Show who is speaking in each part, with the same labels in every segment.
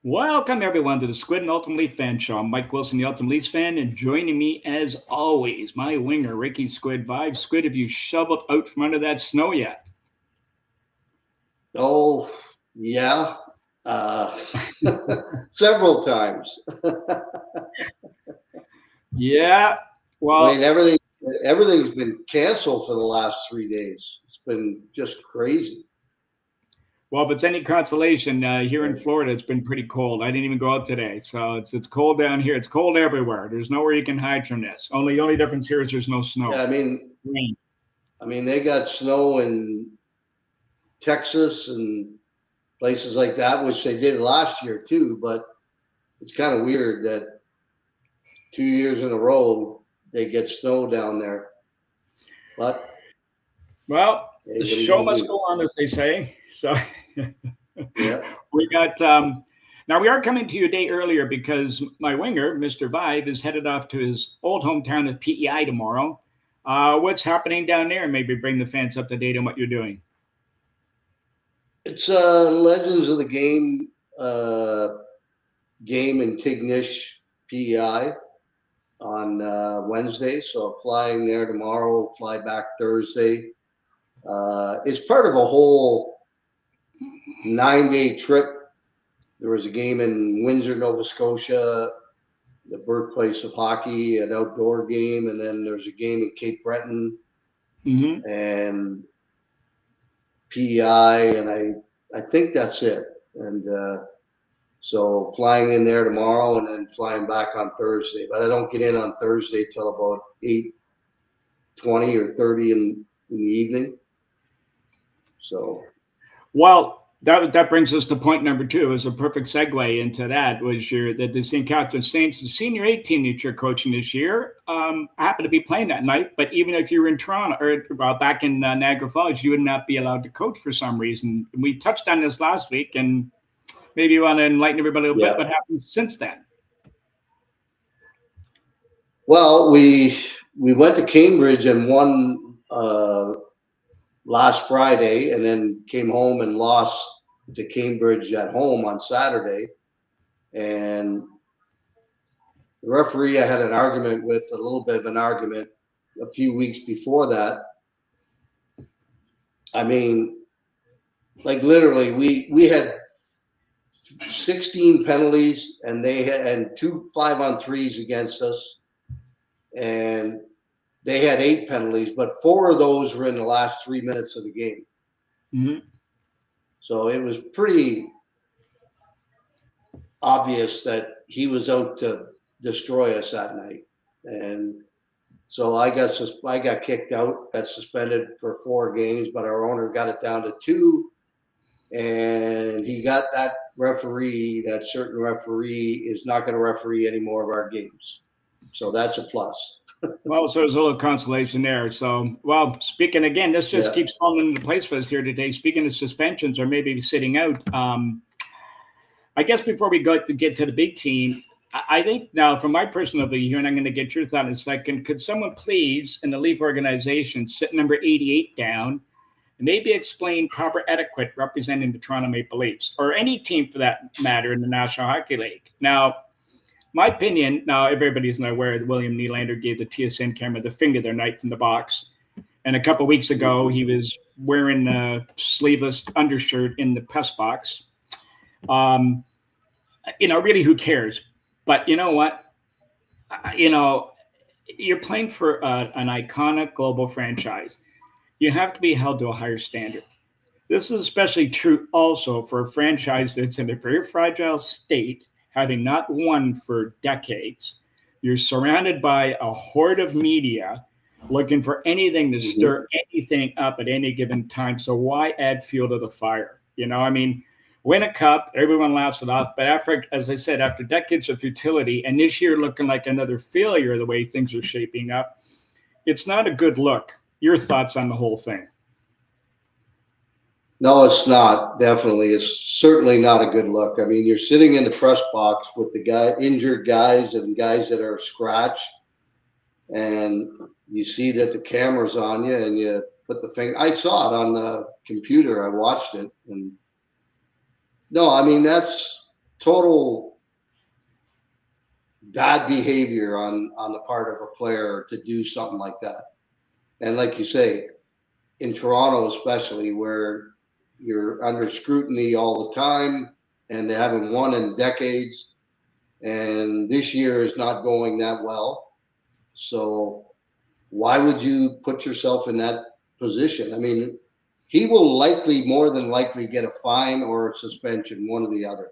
Speaker 1: Welcome everyone to the Squid and Ultimate Leaf Fan Show. I'm Mike Wilson, the Ultimate Leafs fan, and joining me as always, my winger, Ricky Squid Vibes. Squid, have you shoveled out from under that snow yet?
Speaker 2: Oh, yeah. Uh, Several times.
Speaker 1: Yeah.
Speaker 2: I
Speaker 1: Well,
Speaker 2: mean, everything's been canceled for the last 3 days. It's been just crazy.
Speaker 1: if it's any consolation, here in
Speaker 2: And,
Speaker 1: Florida, it's been pretty cold. I didn't even go out today, so it's cold down here. It's cold everywhere. There's nowhere you can hide from this. Only difference here is there's no
Speaker 2: yeah,
Speaker 1: snow. Rain.
Speaker 2: I mean, they got snow in Texas and places like that, which they did last year too. But it's kind of weird that 2 years in a row they get snow down there. But
Speaker 1: Well,
Speaker 2: hey,
Speaker 1: the
Speaker 2: what are you
Speaker 1: show
Speaker 2: gonna
Speaker 1: must
Speaker 2: do?
Speaker 1: go on, as they say. So
Speaker 2: Yeah,
Speaker 1: we got now we are coming to you a day earlier because my winger, Mr. Vibe, is headed off to his old hometown of PEI tomorrow. What's happening down there? Maybe bring the fans up to date on what you're doing.
Speaker 2: it's Legends of the Game game in Tignish, PEI on Wednesday. So flying there tomorrow, fly back Thursday. It's part of a whole 9-day trip. There was a game in Windsor, Nova Scotia, the birthplace of hockey, an outdoor game, and then there's a game in Cape Breton
Speaker 1: Mm-hmm.
Speaker 2: and PEI, and I think that's it. And so flying in there tomorrow and then flying back on Thursday. But I don't get in on Thursday till about 8:20 or 30 in the evening. So
Speaker 1: Well, that brings us to point number two. As a perfect segue into that was the St. Catherine Saints, the senior A team that you're coaching this year, happened to be playing that night. But even if you were in Toronto or back in Niagara Falls, you would not be allowed to coach for some reason. We touched on this last week, and maybe you want to enlighten everybody a little bit
Speaker 2: yeah.
Speaker 1: what happened since then.
Speaker 2: Well, we went to Cambridge and won last Friday, and then came home and lost to Cambridge at home on Saturday. And the referee I had an argument with, a little bit of an argument a few weeks before that. I mean, like literally, we had 16 penalties, and they had and 2 5-on-3s against us, and they had 8 penalties, but 4 of those were in the last 3 minutes of the game.
Speaker 1: Mm-hmm.
Speaker 2: So it was pretty obvious that he was out to destroy us that night, and so I got kicked out, got suspended for 4 games, but our owner got it down to 2, and he got that certain referee is not going to referee any more of our games. So that's a plus.
Speaker 1: Well, so there's a little consolation there. So, well, speaking again, this just
Speaker 2: Yeah.
Speaker 1: keeps falling into place for us here today. Speaking of suspensions or maybe sitting out, I guess before we get to the big team, I think now, from my personal view here, and I'm going to get your thought in a second, could someone please, in the Leaf organization, sit number 88 down and maybe explain proper etiquette representing the Toronto Maple Leafs or any team for that matter in the National Hockey League? Now, my opinion, now everybody's not aware that William Nylander gave the TSN camera the finger the night from the box. And a couple of weeks ago, he was wearing a sleeveless undershirt in the press box. Really, who cares? But you know what? You're playing for an iconic global franchise. You have to be held to a higher standard. This is especially true also for a franchise that's in a very fragile state, having not won for decades. You're surrounded by a horde of media looking for anything to
Speaker 2: Mm-hmm.
Speaker 1: stir anything up at any given time. So why add fuel to the fire? I mean, win a cup, everyone laughs it off. But after, as I said, after decades of futility, and this year looking like another failure, the way things are shaping up, it's not a good look. Your thoughts on the whole thing?
Speaker 2: No, it's not. Definitely, it's certainly not a good look. I mean, you're sitting in the press box with the injured guys and guys that are scratched, and you see that the camera's on you, and you put the finger. I saw it on the computer. I watched it, and no, I mean total bad behavior on the part of a player to do something like that. And like you say, in Toronto especially, where you're under scrutiny all the time and they haven't won in decades, and this year is not going that well. So why would you put yourself in that position? I mean, he will more than likely get a fine or a suspension, one or the other.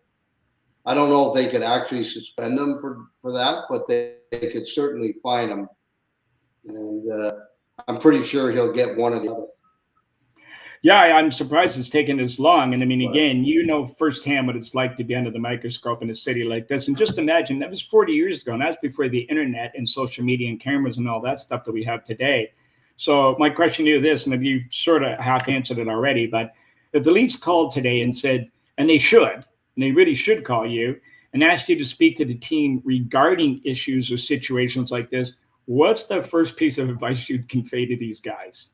Speaker 2: I don't know if they could actually suspend him for that, but they could certainly fine him. And I'm pretty sure he'll get one or the other.
Speaker 1: Yeah, I'm surprised it's taken this long. And I mean,
Speaker 2: But
Speaker 1: again, you know firsthand what it's like to be under the microscope in a city like this. And just imagine that was 40 years ago, and that's before the internet and social media and cameras and all that stuff that we have today. So my question to you is this, and you sort of half answered it already, but if the Leafs called today and said, and they should, and they really should call you and ask you to speak to the team regarding issues or situations like this, what's the first piece of advice you'd convey to these guys?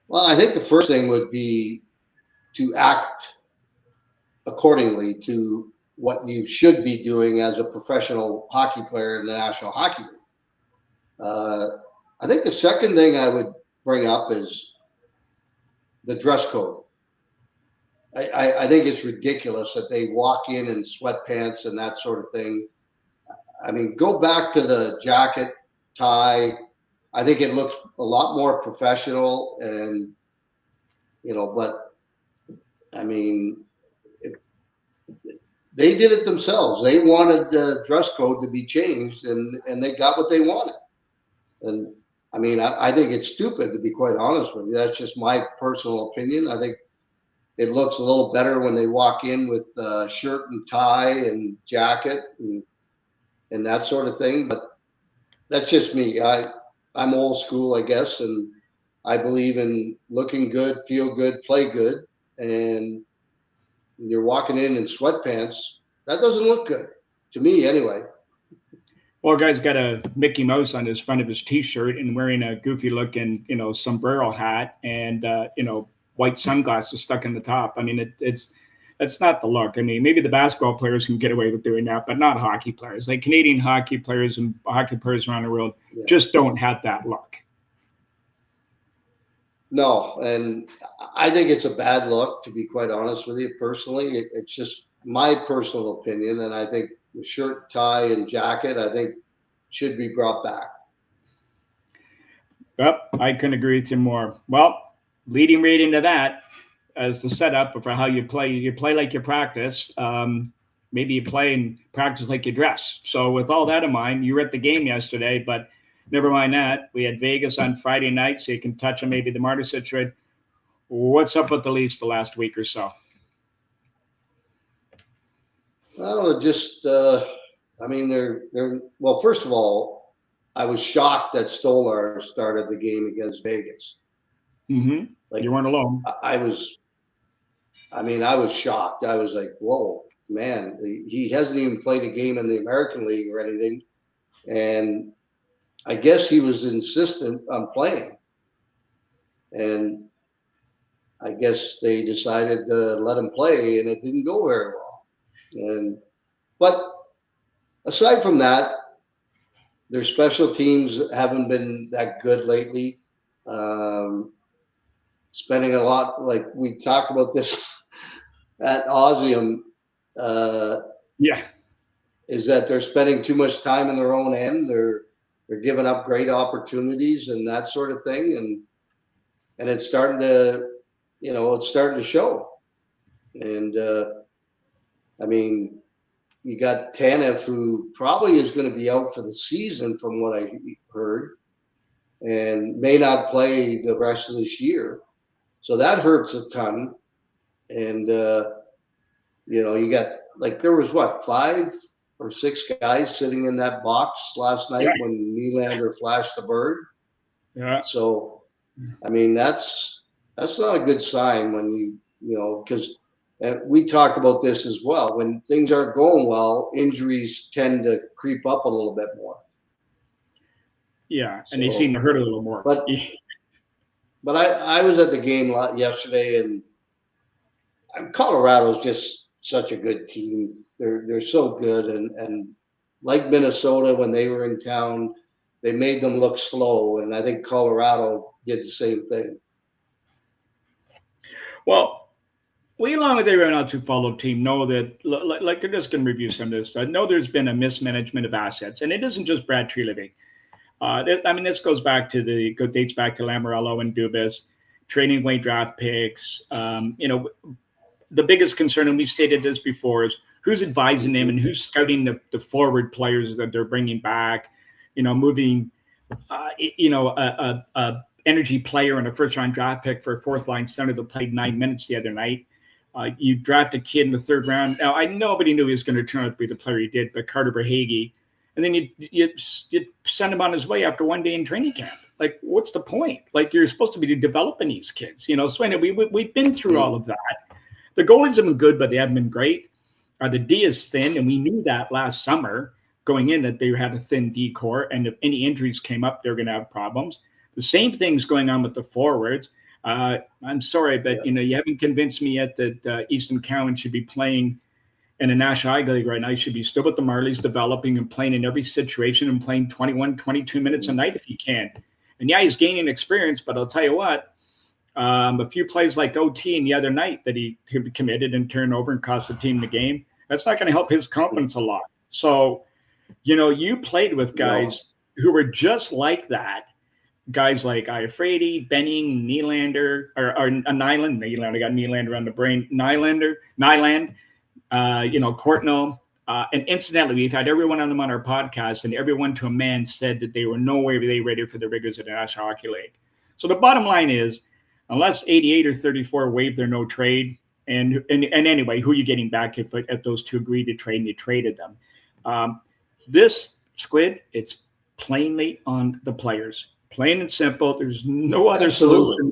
Speaker 2: well, I think the first thing would be to act accordingly to what you should be doing as a professional hockey player in the National Hockey League. I think the second thing I would bring up is the dress code. I think it's ridiculous that they walk in sweatpants and that sort of thing. I mean, go back to the jacket, tie. I think it looks a lot more professional, and but I mean, they did it themselves. They wanted the dress code to be changed, and they got what they wanted. And I mean, I think it's stupid, to be quite honest with you. That's just my personal opinion. I think it looks a little better when they walk in with shirt and tie and jacket and that sort of thing. But that's just me. I'm old school, I guess, and I believe in looking good, feel good, play good. And you're walking in sweatpants, that doesn't look good to me anyway.
Speaker 1: Well, guy's got a Mickey Mouse on his front of his T-shirt and wearing a goofy looking, sombrero hat and white sunglasses stuck in the top. I mean, that's not the look. I mean, maybe the basketball players can get away with doing that, but not hockey players. Like Canadian hockey players and hockey players around the world just don't have that look.
Speaker 2: No, and I think it's a bad look, to be quite honest with you. Personally, it's just my personal opinion, and I think the shirt, tie, and jacket, I think, should be brought back.
Speaker 1: Yep, I couldn't agree with you more. Well, leading right into that as the setup for how you play. You play like you practice. Maybe you play and practice like you dress. So with all that in mind, you were at the game yesterday, but never mind that. We had Vegas on Friday night, so you can touch on maybe the Marta situation. What's up with the Leafs the last week or so?
Speaker 2: Well, just I mean, they're well. First of all, I was shocked that Stolar started the game against Vegas.
Speaker 1: Mm-hmm. Like, you weren't alone.
Speaker 2: I was shocked. I was like, whoa, man, he hasn't even played a game in the American League or anything. And I guess he was insistent on playing. And I guess they decided to let him play, and it didn't go very well. But aside from that, their special teams haven't been that good lately. Spending a lot, like we talked about this at Ausium, is that they're spending too much time in their own end. They're giving up great opportunities and that sort of thing, and it's starting to show. And I mean, you got Tanev, who probably is going to be out for the season, from what I heard, and may not play the rest of this year. So that hurts a ton. And you got, like, there was 5 or 6 guys sitting in that box last night when Nylander flashed the bird.
Speaker 1: Yeah.
Speaker 2: So, I mean, that's not a good sign when because we talk about this as well. When things aren't going well, injuries tend to creep up a little bit more.
Speaker 1: Yeah, and they seem to hurt a little more.
Speaker 2: But I was at the game yesterday, and Colorado's just such a good team. They're so good, and like Minnesota when they were in town, they made them look slow, and I think Colorado did the same thing.
Speaker 1: Well, we, along with everyone else who follow team, know that, like, I'm just going to review some of this. I know there's been a mismanagement of assets, and it isn't just Brad Treliving. I mean, this dates back to Lamoriello and Dubas, trading away draft picks. The biggest concern, and we stated this before, is who's advising them and who's scouting the forward players that they're bringing back. Moving, a energy player and a first round draft pick for a fourth line center that played 9 minutes the other night. You draft a kid in the third round. Now, nobody knew he was going to turn out to be the player he did, but Carter Verhaeghe. And then you send him on his way after 1 day in training camp. Like, what's the point? Like, you're supposed to be developing these kids. So anyway, we've been through all of that. The goalies have been good, but they haven't been great. The D is thin, and we knew that last summer going in, that they had a thin D core, and if any injuries came up, they're going to have problems. The same thing's going on with the forwards. I'm sorry, but you haven't convinced me yet that Easton Cowan should be playing in a National Hockey League right now. He should be still with the Marlies, developing and playing in every situation and playing 21, 22 minutes a night if he can. And yeah, he's gaining experience, but I'll tell you what, a few plays like OT and the other night that he committed and turned over and cost the team the game, that's not going to help his confidence a lot. So, you played with guys who were just like that. Guys like Iafrate, Benning, Nylander, or Nyland. Nylander, I got Nylander on the brain. Nyland, Courtnall. And incidentally, we've had everyone on them on our podcast, and everyone to a man said that they were no way ready for the rigors of the National Hockey League. So the bottom line is, unless 88 or 34 waive their no trade, and anyway, who are you getting back if those two agreed to trade and you traded them? This Squid, it's plainly on the players. Plain and simple. There's no other solution.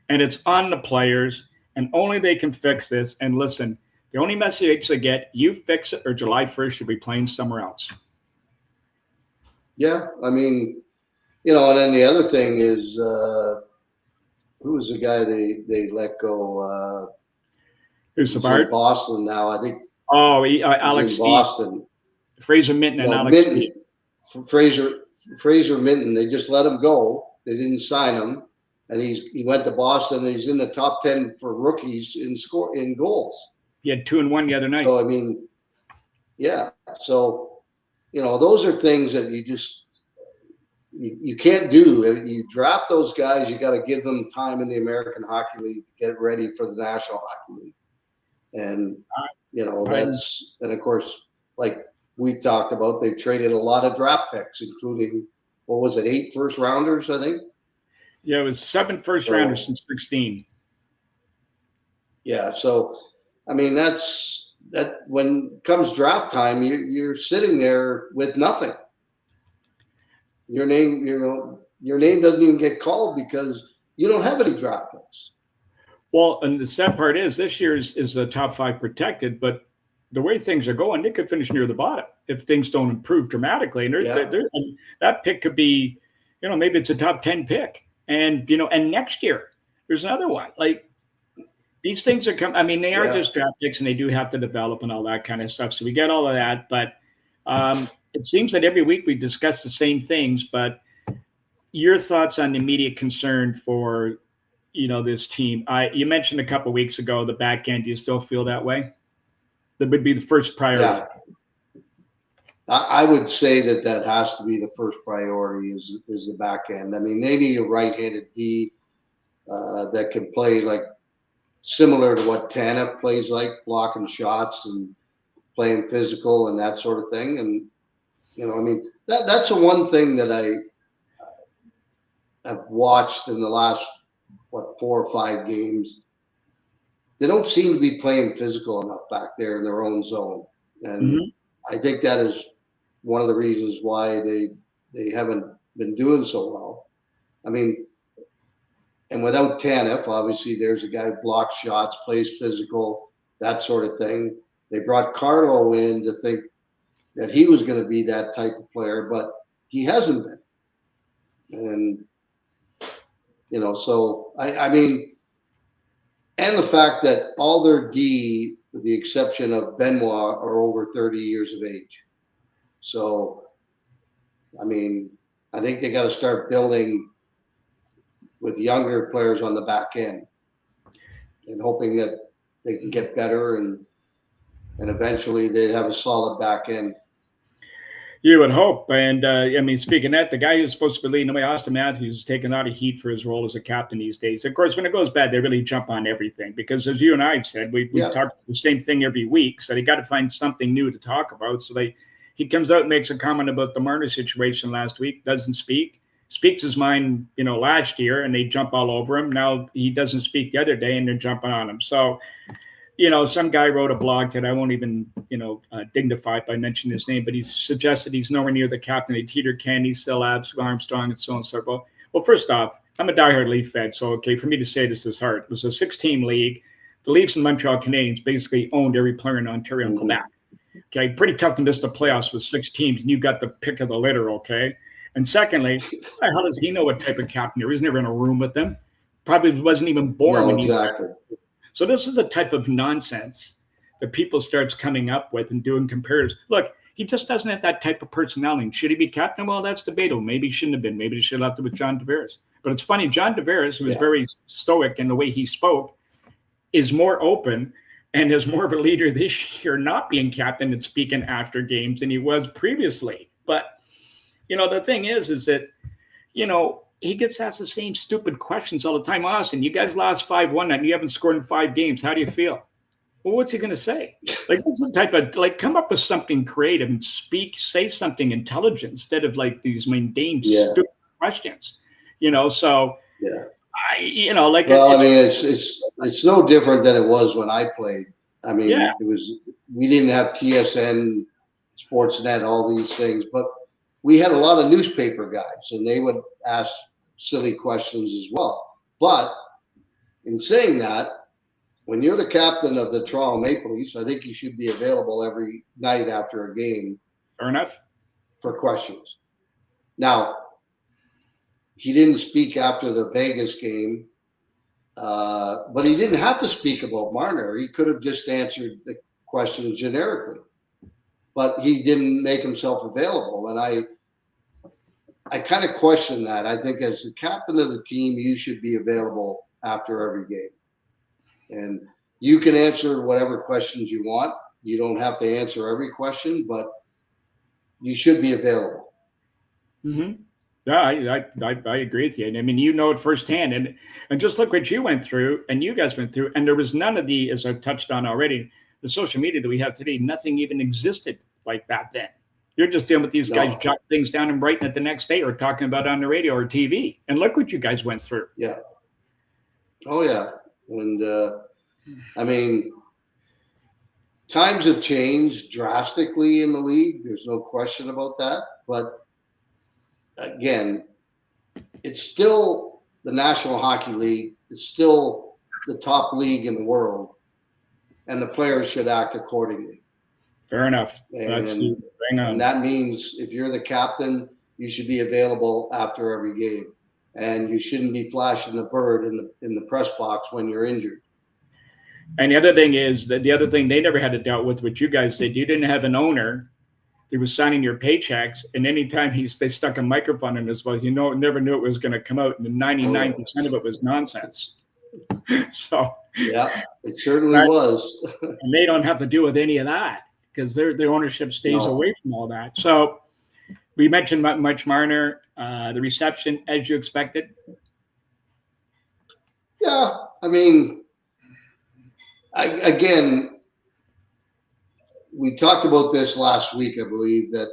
Speaker 1: And it's on the players, and only they can fix this. And listen, the only message they get, you fix it, or July 1st, you'll be playing somewhere else.
Speaker 2: Yeah, I mean, and then the other thing is, who was the guy they let go?
Speaker 1: Who's
Speaker 2: he's in Boston now, I think.
Speaker 1: Oh, Alex
Speaker 2: in Boston.
Speaker 1: Fraser Minton and Alex
Speaker 2: Minton. Fraser Minton, they just let him go. They didn't sign him, and he went to Boston, and he's in the top 10 for rookies in goals.
Speaker 1: He had 2 and 1 the other night.
Speaker 2: So I mean, yeah. So those are things that you can't do. You draft those guys, you got to give them time in the American Hockey League to get ready for the National Hockey League, and that's and of course, like we talked about, they've traded a lot of draft picks, including, 8 first rounders, I think?
Speaker 1: Yeah, it was 7 first rounders since 16.
Speaker 2: Yeah, so, I mean, that when comes draft time, you're sitting there with nothing. Your name doesn't even get called because you don't have any draft picks.
Speaker 1: Well, and the sad part is this year is the top 5 protected, but the way things are going, they could finish near the bottom if things don't improve dramatically. And that pick could be, maybe it's a top 10 pick. And, and next year there's another one. Like, these things are coming. I mean, they are just draft picks, and they do have to develop and all that kind of stuff. So we get all of that. But it seems that every week we discuss the same things. But your thoughts on the immediate concern for, this team? You mentioned a couple of weeks ago the back end. Do you still feel that way? That would be the first priority.
Speaker 2: Yeah. I would say that has to be the first priority is the back end. I mean, they need a right-handed D that can play like similar to what Tanev plays like, blocking shots and playing physical and that sort of thing. And I mean, that's the one thing that I've watched in the last 4 or 5 games. They don't seem to be playing physical enough back there in their own zone. And I think that is one of the reasons why they haven't been doing so well. I mean, and without Tanev, obviously there's a guy who blocks shots, plays physical, that sort of thing. They brought Carlo in to think that he was going to be that type of player, but he hasn't been. And, so I mean, And the fact that all their D, with the exception of Benoit, are over 30 years of age. So, I mean, I think they got to start building with younger players on the back end and hoping that they can get better and eventually they'd have a solid back end.
Speaker 1: You would hope. And I mean, speaking of that, the guy who's supposed to be leading the way, Austin Matthews, is taking a lot of heat for his role as a captain these days. Of course, when it goes bad, they really jump on everything because, as you and I have said, we talk the same thing every week. So they got to find something new to talk about. So he comes out and makes a comment about the Marner situation last week, doesn't speaks his mind, last year, and they jump all over him. Now he doesn't speak the other day, and they're jumping on him. So some guy wrote a blog that I won't even, dignify by mentioning his name, but he suggested he's nowhere near the captain of Teeter Candy, Still Abs, Armstrong, and so on and so forth. Well, first off, I'm a diehard Leaf fan, so okay, for me to say this is hard. It was a 6-team league. The Leafs and Montreal Canadiens basically owned every player in Ontario and Quebec. Okay, pretty tough to miss the playoffs with 6 teams, and you got the pick of the litter, okay? And secondly, how does he know what type of captain? He was never in a room with them. Probably wasn't even born.
Speaker 2: No, exactly.
Speaker 1: So this is a type of nonsense that people starts coming up with and doing comparatives. Look, he just doesn't have that type of personality. Should he be captain? Well, that's debatable. Maybe he shouldn't have been. Maybe he should have left it with John Tavares. But it's funny, John Tavares, who was very stoic in the way he spoke, is more open and is more of a leader this year not being captain and speaking after games than he was previously. But, the thing is that, he gets asked the same stupid questions all the time. Austin, you guys lost 5-1 and you haven't scored in 5 games. How do you feel? Well, what's he going to say? What's the type of, come up with something creative and say something intelligent instead of these mundane, stupid questions, so. Yeah.
Speaker 2: Well, I mean, it's no different than it was when I played. I mean, we didn't have TSN, Sportsnet, all these things, but we had a lot of newspaper guys and they would ask silly questions as well. But in saying that, when you're the captain of the Toronto Maple Leafs, I think you should be available every night after a game.
Speaker 1: Fair enough.
Speaker 2: For questions. Now, he didn't speak after the Vegas game, but he didn't have to speak about Marner. He could have just answered the questions generically. But he didn't make himself available. And I kind of question that. I think as the captain of the team, you should be available after every game. And you can answer whatever questions you want. You don't have to answer every question, but you should be available.
Speaker 1: Mm-hmm. Yeah, I agree with you. And I mean, it firsthand. And just look what you went through and you guys went through. And there was none of the, as I've touched on already, the social media that we have today, nothing even existed like that then. You're just dealing with these guys jotting things down and writing it the next day or talking about it on the radio or TV. And look what you guys went through.
Speaker 2: Yeah. Oh, yeah. And, I mean, times have changed drastically in the league. There's no question about that. But, again, it's still the National Hockey League. It's still the top league in the world. And the players should act accordingly.
Speaker 1: Fair enough.
Speaker 2: And that means if you're the captain, you should be available after every game. And you shouldn't be flashing the bird in the press box when you're injured.
Speaker 1: And the other thing is that the other thing they never had to deal with, what you guys said, you didn't have an owner that was signing your paychecks. And anytime they stuck a microphone in his mouth, never knew it was going to come out. And 99% of it was nonsense. So
Speaker 2: yeah, it certainly was.
Speaker 1: And they don't have to deal with any of that because their ownership stays away from all that. So we mentioned Mitch Marner, the reception as you expected.
Speaker 2: Yeah, I mean, again, we talked about this last week, I believe, that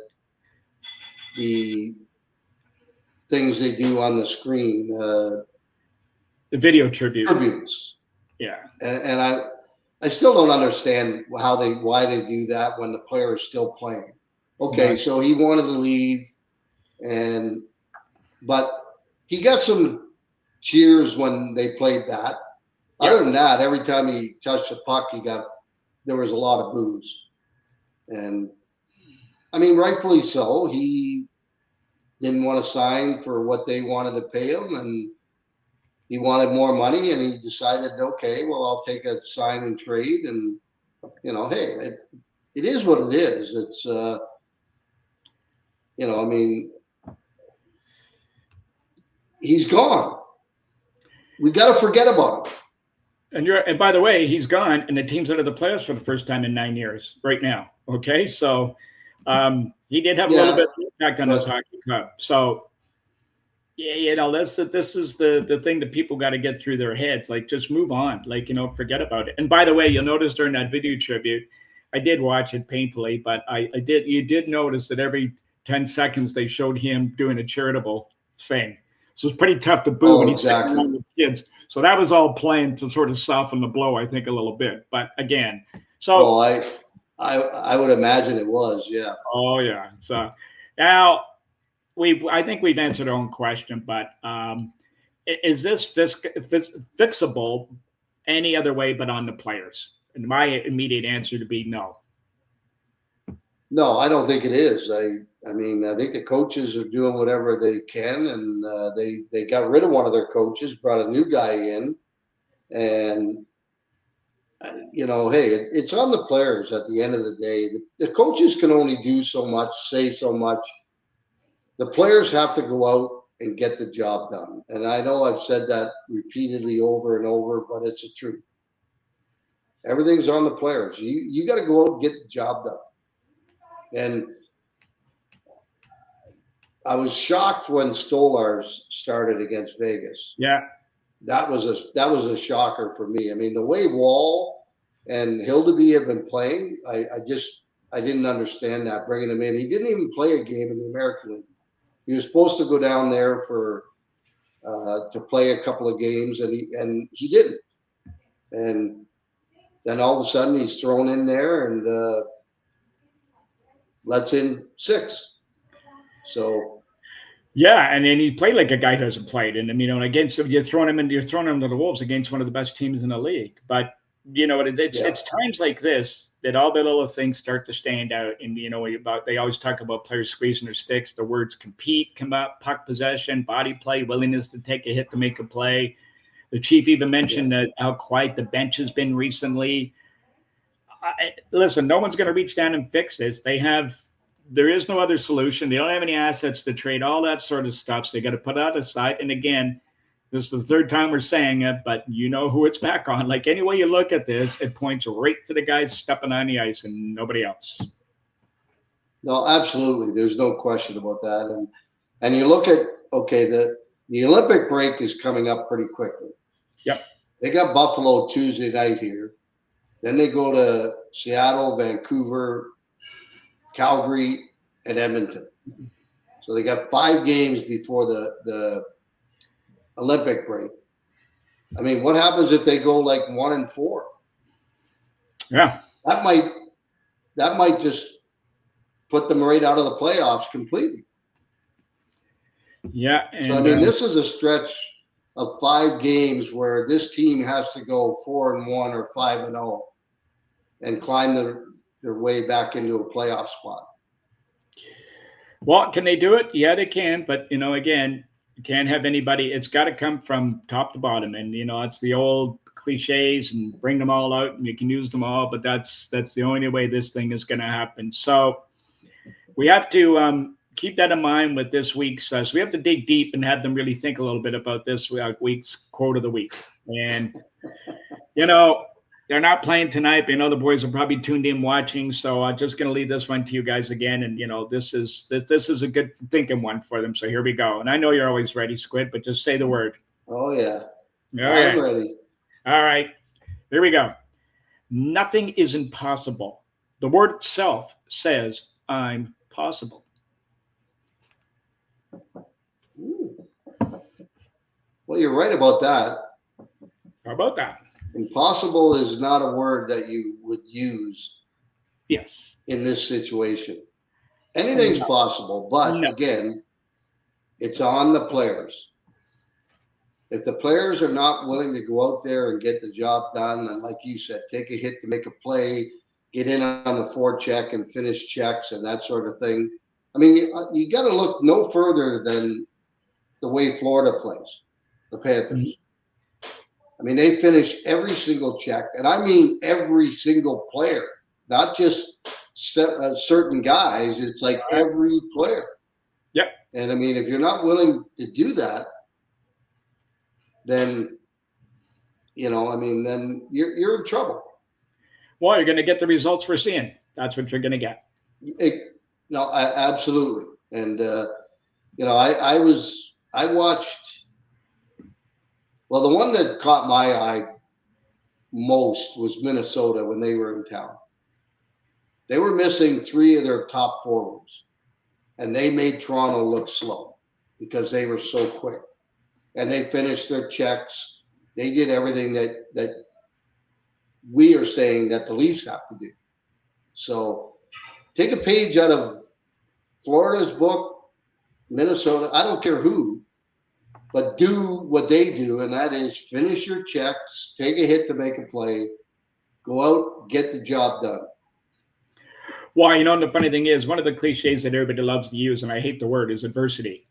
Speaker 2: the things they do on the screen,
Speaker 1: the video tributes.
Speaker 2: Yeah. And I still don't understand why they do that when the player is still playing. Okay, so he wanted to leave, but he got some cheers when they played that. Yeah. Other than that, every time he touched the puck, there was a lot of boos. And I mean, rightfully so. He didn't want to sign for what they wanted to pay him, and he wanted more money, and he decided, okay, well, I'll take a sign and trade, and hey, it is what it is. It's I mean, he's gone. We got to forget about him.
Speaker 1: And by the way, he's gone, and the team's out of the playoffs for the first time in 9 years right now. Okay, so he did have a little bit of impact on his hockey club. So yeah, this is the thing that people got to get through their heads. Like, just move on. Like, forget about it. And by the way, you'll notice during that video tribute, I did watch it painfully, but you did notice that every 10 seconds they showed him doing a charitable thing. So it's pretty tough to boo when he's sitting around with kids. So that was all planned to sort of soften the blow, I think, a little bit. But again, so
Speaker 2: I would imagine it was, yeah.
Speaker 1: Oh yeah. So now I think we've answered our own question, but is this fixable any other way but on the players? And my immediate answer to be no.
Speaker 2: No, I don't think it is. I mean, I think the coaches are doing whatever they can, and they got rid of one of their coaches, brought a new guy in, and hey, it's on the players at the end of the day. The coaches can only do so much, say so much. The players have to go out and get the job done. And I know I've said that repeatedly over and over, but it's the truth. Everything's on the players. You got to go out and get the job done. And I was shocked when Stolarz started against Vegas.
Speaker 1: Yeah.
Speaker 2: That was a shocker for me. I mean, the way Wall and Hildeby have been playing, I didn't understand that, bringing him in. He didn't even play a game in the American League. He was supposed to go down there to play a couple of games, and he didn't. And then all of a sudden he's thrown in there and lets in 6. So
Speaker 1: yeah, and then he played like a guy who hasn't played, and against you're throwing him into the Wolves against one of the best teams in the league. But it's times like this that all the little things start to stand out. And they always talk about players squeezing their sticks. The words compete come up, puck possession, body play, willingness to take a hit to make a play. The chief even mentioned that how quiet the bench has been recently. Listen, no one's going to reach down and fix this. There is no other solution. They don't have any assets to trade, all that sort of stuff. So they got to put that aside. And again, this is the third time we're saying it, but you know who it's back on. Like, any way you look at this, it points right to the guys stepping on the ice and nobody else.
Speaker 2: No, absolutely. There's no question about that. And you look at, okay, the Olympic break is coming up pretty quickly.
Speaker 1: Yep.
Speaker 2: They got Buffalo Tuesday night here. Then they go to Seattle, Vancouver, Calgary, and Edmonton. So they got 5 games before the Olympic break. I mean, what happens if they go like 1-4?
Speaker 1: Yeah.
Speaker 2: That might just put them right out of the playoffs completely.
Speaker 1: Yeah. And,
Speaker 2: so I mean, this is a stretch of 5 games where this team has to go 4-1 or 5-0 and climb their way back into a playoff spot.
Speaker 1: Well, can they do it? Yeah, they can. But, again, you can't have anybody. It's got to come from top to bottom. And, it's the old cliches and bring them all out and you can use them all. But that's the only way this thing is going to happen. So we have to keep that in mind with this week's. So we have to dig deep and have them really think a little bit about this week's quote of the week. And, they're not playing tonight, but the boys are probably tuned in watching. So I'm just going to leave this one to you guys again. And, this is a good thinking one for them. So here we go. And I know you're always ready, Squid, but just say the word.
Speaker 2: Oh, yeah.
Speaker 1: Okay.
Speaker 2: I'm ready.
Speaker 1: All right. Here we go. Nothing is impossible. The word itself says, I'm possible.
Speaker 2: Ooh. Well, you're right about that.
Speaker 1: How about that?
Speaker 2: Impossible is not a word that you would use
Speaker 1: Yes.
Speaker 2: in this situation. Anything's possible, but again, it's on the players. If the players are not willing to go out there and get the job done, and like you said, take a hit to make a play, get in on the forecheck and finish checks and that sort of thing. I mean, you got to look no further than the way Florida plays, the Panthers. I mean, they finish every single check, and I mean every single player, not just certain guys. It's like every player.
Speaker 1: Yep.
Speaker 2: And I mean, if you're not willing to do that, then then you're in trouble.
Speaker 1: Well, you're going to get the results we're seeing. That's what you're going to get.
Speaker 2: No, absolutely. And I watched. Well, the one that caught my eye most was Minnesota when they were in town. They were missing 3 of their top forwards, and they made Toronto look slow because they were so quick. And they finished their checks. They did everything that we are saying that the Leafs have to do. So take a page out of Florida's book, Minnesota, I don't care who, but do what they do, and that is finish your checks, take a hit to make a play, go out, get the job done.
Speaker 1: Well, the funny thing is, one of the cliches that everybody loves to use, and I hate the word, is adversity.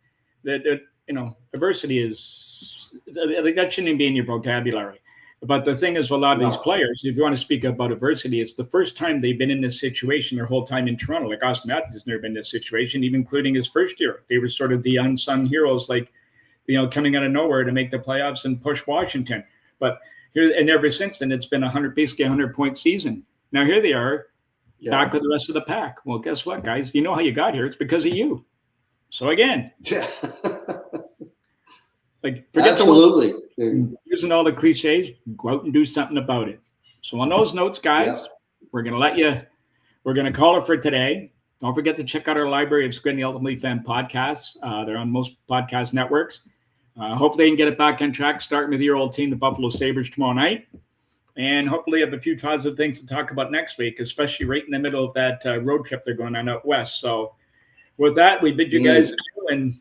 Speaker 1: Adversity is, that shouldn't be in your vocabulary. But the thing is, with a lot of these players, if you want to speak about adversity, it's the first time they've been in this situation their whole time in Toronto. Like Austin Matthews has never been in this situation, even including his first year. They were sort of the unsung heroes, like, coming out of nowhere to make the playoffs and push Washington. But here, and ever since then, it's been basically a 100-point season. Now here they are, back with the rest of the pack. Well, guess what, guys? You know how you got here? It's because of you. So again, forget
Speaker 2: absolutely
Speaker 1: using all the cliches. Go out and do something about it. So on those notes, guys, we're gonna call it for today. Don't forget to check out our library of Squid and the Ultimate Fan podcasts. They're on most podcast networks. Hopefully they can get it back on track, starting with your old team, the Buffalo Sabres, tomorrow night. And hopefully have a few positive things to talk about next week, especially right in the middle of that road trip they're going on out west. So with that, we bid you guys adieu, and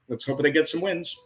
Speaker 1: let's hope they get some wins.